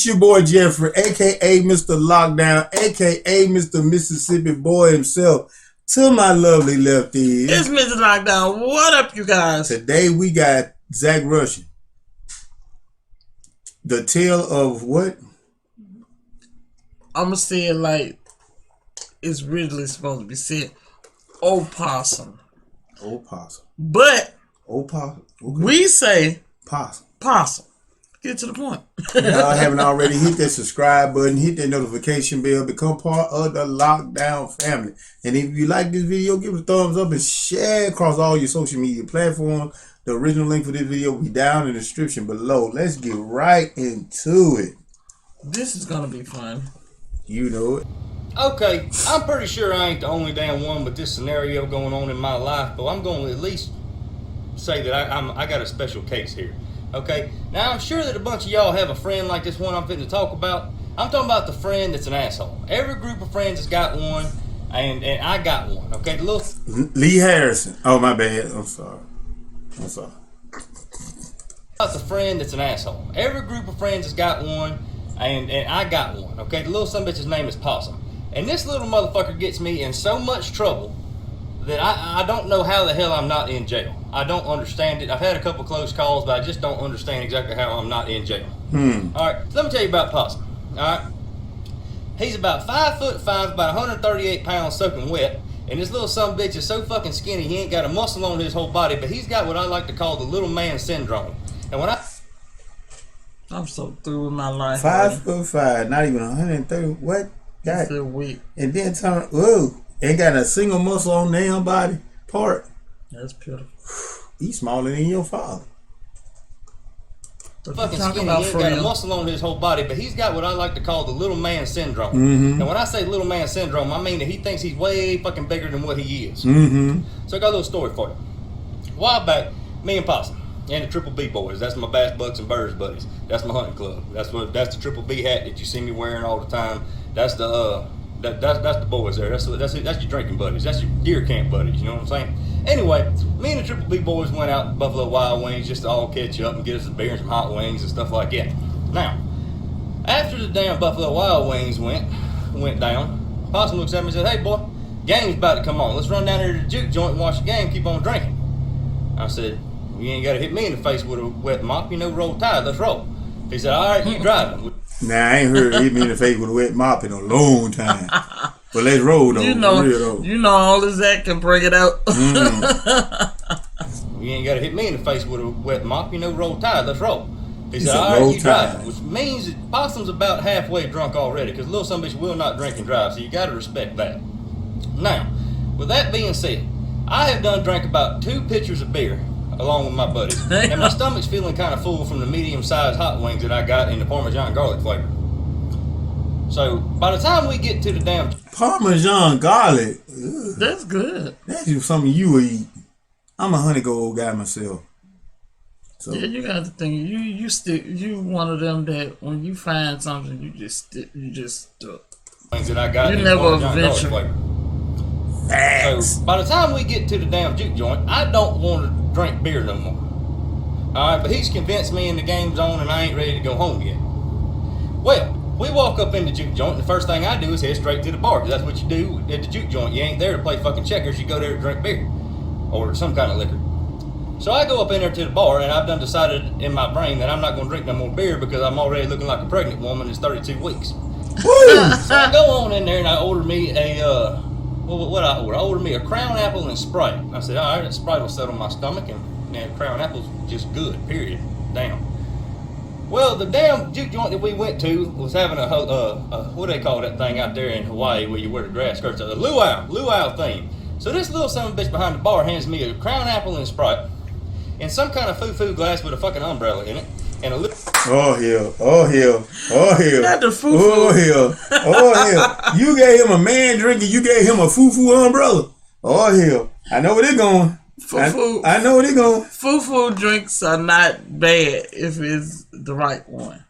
It's your boy Jeffrey, aka Mr. Lockdown, aka Mr. Mississippi boy himself. To my lovely lefties, it's Mr. Lockdown. What up, you guys? Today we got Zach Russian. The tale of what? I'ma say it like it's really supposed to be said. Opossum. Opossum. But Opossum. Okay. we say Possum. Possum. Get to the point. Y'all haven't already, hit that subscribe button, hit that notification bell, become part of the Lockdown family. And if you like this video, give it a thumbs up and share across all your social media platforms. The original link for this video will be down in the description below. Let's get right into it. This is gonna be fun. You know it. Okay, I'm pretty sure I ain't the only damn one with this scenario going on in my life, but I'm going to at least say that I got a special case here. Okay, now I'm sure that a bunch of y'all have a friend like this one I'm fitting to talk about. I'm talking about the friend that's an asshole. Every group of friends has got one, and I got one. Okay, the little Lee Harrison. Oh, my bad. I'm sorry. About the friend that's an asshole. Every group of friends has got one, and I got one. Okay, the little son of a bitch's name is Possum, and this little motherfucker gets me in so much trouble that I don't know how the hell I'm not in jail. I don't understand it. I've had a couple close calls, but I just don't understand exactly how I'm not in jail. Alright, so let me tell you about Possum. Alright, he's about 5'5", about 138 pounds soaking wet, and this little son of a bitch is so fucking skinny he ain't got a muscle on his whole body, but he's got what I like to call the little man syndrome. And when I'm so through with my life. 5'5", not even 130. What? That's a week. And then turn. Whoa. Ain't got a single muscle on their body part. That's beautiful. He's smaller than your father. fucking skinny, he ain't got a muscle on his whole body, but he's got what I like to call the little man syndrome. And when I say little man syndrome, I mean that he thinks he's way fucking bigger than what he is. So I got a little story for you. A while back, me and Possum and the Triple B boys, that's my Bass Bucks and Birds buddies. That's my hunting club. That's the Triple B hat that you see me wearing all the time. That's the that's the boys there. That's your drinking buddies. That's your deer camp buddies. You know what I'm saying? Anyway, me and the Triple B boys went out to Buffalo Wild Wings just to all catch up and get us a beer and some hot wings and stuff like that. Now, after the damn Buffalo Wild Wings went down, Possum looks at me and said, "Hey boy, game's about to come on. Let's run down here to the Juke joint and watch the game. Keep on drinking." I said, "You ain't got to hit me in the face with a wet mop. You know, roll tide. Let's roll." He said, "All right, you drive it." Nah, I ain't heard hit me in the face with a wet mop in a long time. But let's roll though. You know, real, though. You know, all of that can bring it out. You ain't got to hit me in the face with a wet mop. You know, roll tide. Let's roll. He said, said, "All right, you tide. drive it," which means that Possum's about halfway drunk already, because little son of a bitch will not drink and drive, so you got to respect that. Now, with that being said, I have drank about 2 pitchers of beer along with my buddies, and my stomach's feeling kind of full from the medium-sized hot wings that I got in the Parmesan garlic flavor. So by the time we get to the damn Parmesan garlic, ugh, That's good. that's something you would eat. I'm a honey gold guy myself. So Yeah, you got to think. You one of them that when you find something, you just stuck. things that I got You in never the Parmesan garlic venture. flavor. facts. So by the time we get to the damn Juke joint, I don't want to drink beer no more. Alright, but he's convinced me and the game's on and I ain't ready to go home yet. Well, we walk up in the Juke joint and the first thing I do is head straight to the bar, because that's what you do at the Juke joint. You ain't there to play fucking checkers, you go there to drink beer. Or some kind of liquor. So I go up in there to the bar and I've done decided in my brain that I'm not going to drink no more beer because I'm already looking like a pregnant woman. It's 32 weeks. So I go on in there and I order me a, what I order? I order me a Crown Apple and Sprite. I said, all right, that Sprite will settle my stomach, and Crown Apple's just good, period. Damn. Well, the damn Juke joint that we went to was having a what do they call that thing out there in Hawaii where you wear the grass skirts? A luau theme. So this little son of a bitch behind the bar hands me a Crown Apple and Sprite in some kind of foo-foo glass with a fucking umbrella in it, and a little. Oh hell! Not the foo-foo. Oh hell! You gave him a man drink and you gave him a foo-foo umbrella. Oh hell! I know where they're going. I know where they're going. Foo-foo drinks are not bad if it's the right one.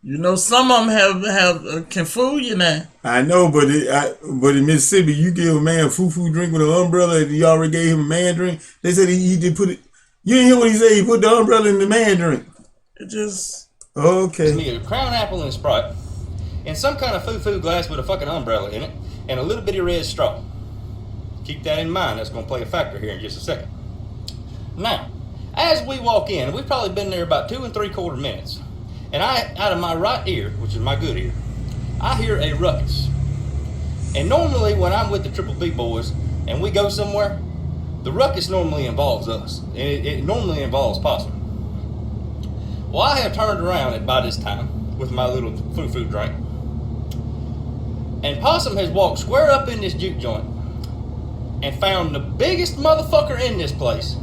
You know, some of them can fool you now. I know, but in Mississippi, you give a man a foo-foo drink with an umbrella, and you already gave him a man drink. They said he did put it. You didn't hear what he said. He put the umbrella in the man drink. It just Okay. Me a Crown Apple and a Sprite, and some kind of foo-foo glass with a fucking umbrella in it, and a little bitty red straw. Keep that in mind. That's going to play a factor here in just a second. Now, as we walk in, we've probably been there about 2 3/4 minutes, and out of my right ear, which is my good ear, I hear a ruckus. And normally when I'm with the Triple B boys and we go somewhere, the ruckus normally involves us. It normally involves Possum. Well, I have turned around by this time with my little foo-foo drink, and Possum has walked square up in this juke joint and found the biggest motherfucker in this place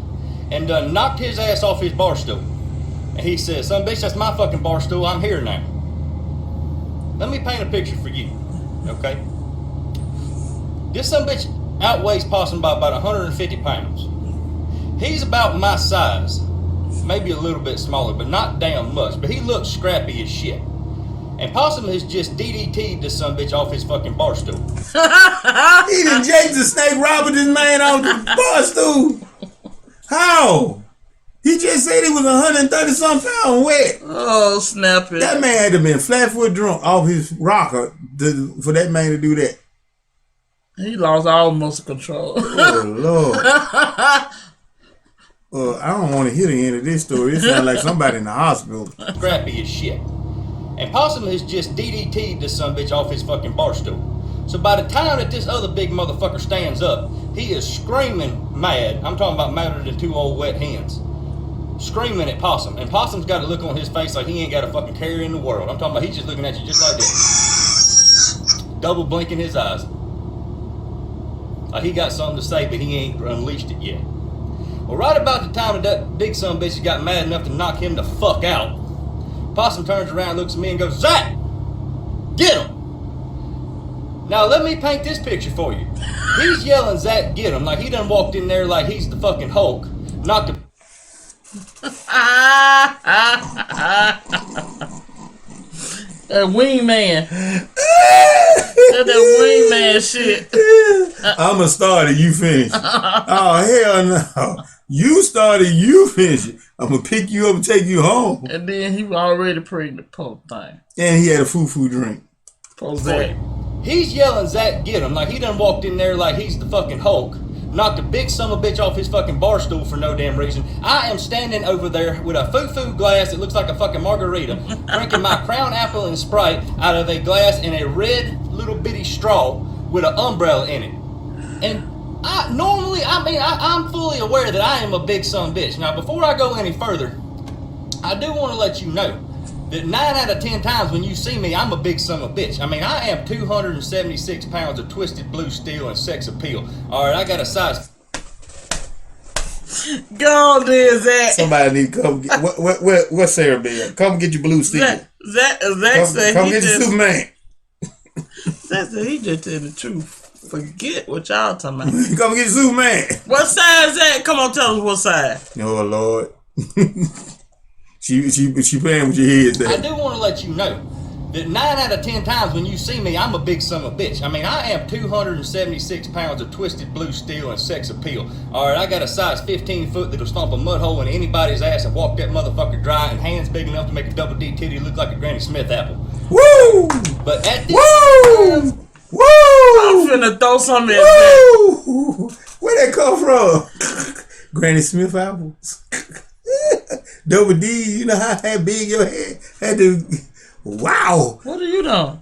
and done knocked his ass off his bar stool. And he says, "Son bitch, that's my fucking bar stool. I'm here now." Let me paint a picture for you, okay? This son bitch outweighs Possum by about 150 pounds. He's about my size, maybe a little bit smaller, but not damn much. But he looks scrappy as shit. And Possum has just DDT'd this son bitch off his fucking bar stool. He done Jake the Snake robbing this man off the bar stool. How? He just said he was 130 some pounds wet. oh snap it. That man had to been flat foot drunk off his rocker for that man to do that. He lost all muscle control. Oh Lord. I don't want to hear the end of this story. It sounds like somebody in the hospital. Scrappy as shit. And Possum has just DDT'd this son bitch off his fucking bar stool. So by the time that this other big motherfucker stands up, he is screaming mad. I'm talking about madder than 2 old wet hens. Screaming at Possum. And Possum's got a look on his face like he ain't got a fucking care in the world. I'm talking about he's just looking at you just like this. Double blinking his eyes. Like he got something to say, but he ain't unleashed it yet. Well, right about the time that big son bitch got mad enough to knock him the fuck out, Possum turns around, looks at me, and goes, "Zach, get him!" Now, let me paint this picture for you. He's yelling, "Zach, get him," like he done walked in there like he's the fucking Hulk, knocked the... That wingman. That wingman shit. I'ma start it, you finish. Oh hell no. You started, you finish it. I'm gonna pick you up and take you home. And then he was already pregnant, poor thing. And he had a foo-foo drink. Poor Zach. He's yelling, "Zach, get him," like he done walked in there like he's the fucking Hulk, knocked a big son of a bitch off his fucking bar stool for no damn reason. I am standing over there with a foo-foo glass that looks like a fucking margarita, drinking my Crown Apple and Sprite out of a glass in a red little bitty straw with an umbrella in it. And I'm fully aware that I am a big son of a bitch. Now, before I go any further, I do want to let you know that 9 out of 10 times when you see me, I'm a big son of a bitch. I mean, I am 276 pounds of twisted blue steel and sex appeal. All right, I got a size. Go on there, Zach. Somebody need to come get what Sarah Bell? Come get your blue steel. Zach said Come he get your just... Superman. Zach said he just tell the truth. Forget what y'all talking about. Come get your Superman. What size, Zach? Come on, tell us what size. Oh Lord. She playing with your head there. I do want to let you know that 9 out of 10 times when you see me, I'm a big son of a bitch. I mean, I am 276 pounds of twisted blue steel and sex appeal. All right, I got a size 15 foot that'll stomp a mud hole in anybody's ass and walk that motherfucker dry, and hands big enough to make a double D titty look like a Granny Smith apple. Woo! But at this Woo! time, Woo! I'm finna throw something in. Woo! Where that come from? Granny Smith apples. Double D, you know how big your head had to. Wow. What are you doing?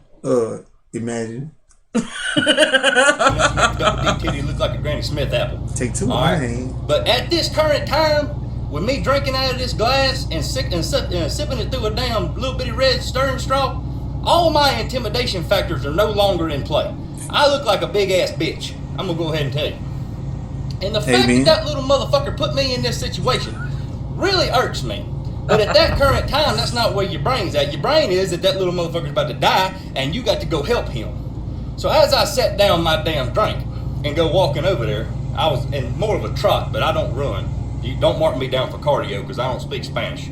Imagine. double D titty look like a Granny Smith apple. Take 2 All of right. mine. But at this current time, with me drinking out of this glass and sipping it through a damn little bitty red stirring straw, all my intimidation factors are no longer in play. I look like a big ass bitch. I'm gonna go ahead and tell you. And the fact that little motherfucker put me in this situation really irks me. But at that current time, that's not where your brain's at. Your brain is that little motherfucker's about to die and you got to go help him. So as I set down my damn drink and go walking over there, I was in more of a trot, but I don't run. You don't mark me down for cardio because I don't speak Spanish.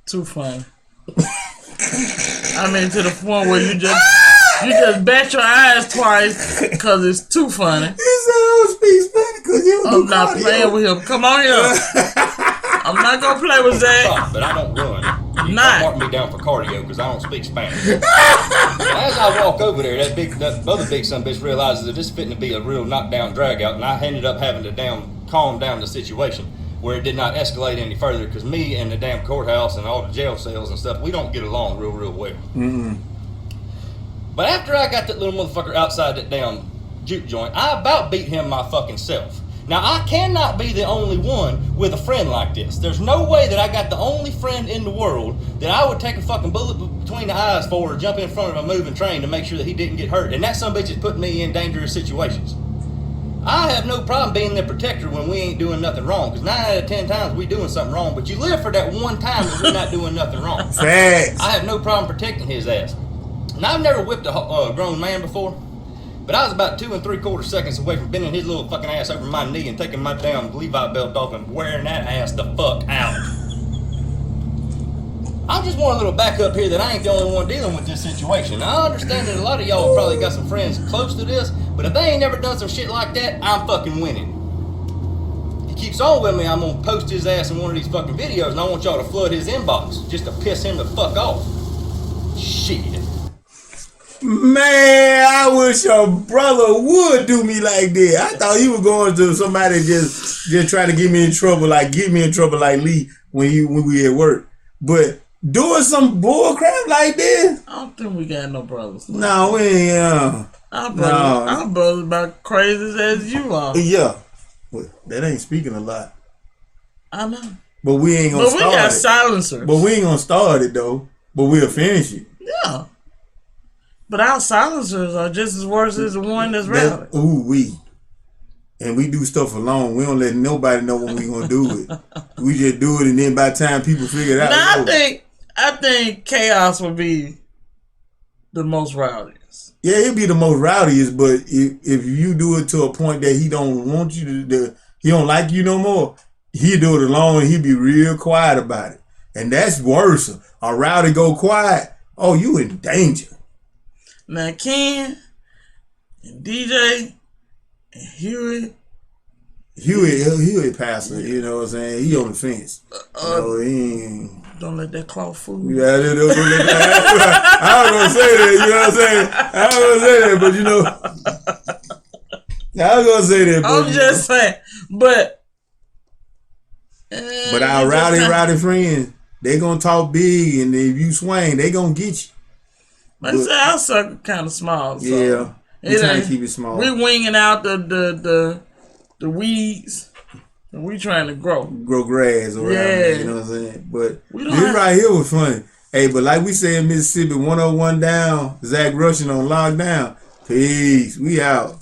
Too funny. I mean, to the point where you just bat your eyes twice because it's too funny. He said I don't speak Spanish because you I'm not playing with him. Come on here. I'm not gonna play with Zach. But I don't run. You Not. can't mark me down for cardio because I don't speak Spanish. As I walk over there, that other big son of a bitch realizes that this is fitting to be a real knockdown drag out, and I ended up having to calm down the situation where it did not escalate any further because me and the damn courthouse and all the jail cells and stuff, we don't get along real well. Mm-hmm. But after I got that little motherfucker outside that damn juke joint, I about beat him my fucking self. Now, I cannot be the only one with a friend like this. There's no way that I got the only friend in the world that I would take a fucking bullet between the eyes for or jump in front of a moving train to make sure that he didn't get hurt. And that son of a bitch is putting me in dangerous situations. I have no problem being the protector when we ain't doing nothing wrong, because 9 out of 10 times we doing something wrong, but you live for that one time that we're not doing nothing wrong. Facts. I have no problem protecting his ass. And I've never whipped a grown man before. But I was about 2 3/4 seconds away from bending his little fucking ass over my knee and taking my damn Levi belt off and wearing that ass the fuck out. I just want a little backup here that I ain't the only one dealing with this situation. I understand that a lot of y'all probably got some friends close to this, but if they ain't never done some shit like that, I'm fucking winning. If he keeps on with me, I'm gonna post his ass in one of these fucking videos and I want y'all to flood his inbox just to piss him the fuck off. Shit. Man, I wish your brother would do me like that. I thought he was going to somebody just trying to get me in trouble like Lee when we at work. But doing some bull crap like this? I don't think we got no brothers. No, we ain't. Our brothers about crazy as you are. Yeah. Well, that ain't speaking a lot. I know. But we ain't gonna start it. But we got silencers. But we ain't gonna start it though. But we'll finish it. Yeah. But our silencers are just as worse as the one that's rowdy. And we do stuff alone. We don't let nobody know when we gonna do it. We just do it, and then by the time people figure it out, now I think Chaos would be the most rowdiest. Yeah, he'll be the most rowdiest. But if you do it to a point that he don't want you to, he don't like you no more, he'll do it alone, and he'll be real quiet about it. And that's worse. A rowdy go quiet. Oh, you in danger. Now Ken and DJ and Huey passer, you know what I'm saying? He on the fence. He ain't. Don't let that claw fool you. Yeah, don't let that. I was gonna say that, you know what I'm saying? I was gonna say that, but you know. I was gonna say that, but I'm just saying. But our rowdy friends, they gonna talk big, and if you swing, they gonna get you. Like I said, our circle kind of small. So yeah, we trying to keep it small. We winging out the weeds, and we trying to grow grass around. Yeah, you know what I'm saying. But this right here was funny. Hey, but like we say in Mississippi, 101 down. Zach Rushing on lockdown. Peace. We out.